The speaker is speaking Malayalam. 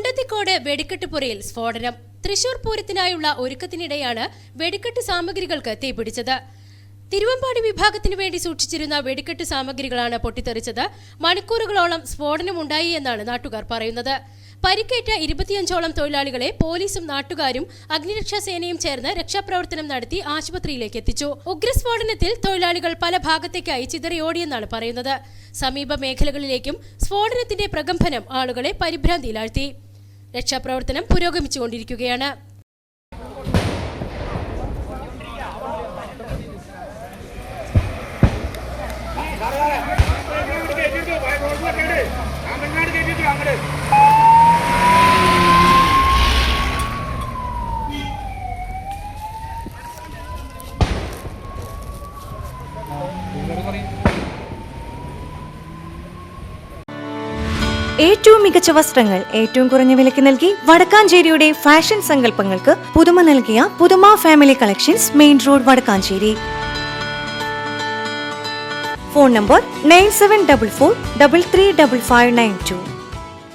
മുണ്ടത്തിക്കോട് വെടിക്കെട്ടുപുരയിൽ സ്ഫോടനം. തൃശൂർ പൂരത്തിനായുള്ള ഒരുക്കത്തിനിടെയാണ് വെടിക്കെട്ട് സാമഗ്രികൾക്ക് തീപിടിച്ചത്. തിരുവമ്പാടി വിഭാഗത്തിനു വേണ്ടി സൂക്ഷിച്ചിരുന്ന വെടിക്കെട്ട് സാമഗ്രികളാണ് പൊട്ടിത്തെറിച്ചത്. മണിക്കൂറുകളോളം സ്ഫോടനമുണ്ടായി എന്നാണ് നാട്ടുകാർ പറയുന്നത്. പരിക്കേറ്റ 25ഓളം തൊഴിലാളികളെ പോലീസും നാട്ടുകാരും അഗ്നിരക്ഷാസേനയും ചേർന്ന് രക്ഷാപ്രവർത്തനം നടത്തി ആശുപത്രിയിലേക്ക് എത്തിച്ചു. ഉഗ്രസ്ഫോടനത്തിൽ തൊഴിലാളികൾ പല ഭാഗത്തേക്കായി ചിതറിയോടിയെന്നാണ് പറയുന്നത്. സമീപ മേഖലകളിലേക്കും സ്ഫോടനത്തിന്റെ പ്രകമ്പനം ആളുകളെ പരിഭ്രാന്തിയിലാഴ്ത്തി. രക്ഷാപ്രവർത്തനം പുരോഗമിച്ചുകൊണ്ടിരിക്കുകയാണ്. ഏറ്റവും മികച്ച വസ്ത്രങ്ങൾ ഏറ്റവും കുറഞ്ഞ വിലയ്ക്ക് നൽകി വടക്കാഞ്ചേരിയുടെ ഫാഷൻ സങ്കല്പങ്ങൾക്ക് പുതുമ നൽകിയ Puthuma family collections, main road, Vadakkanchery. Phone number 9744335592.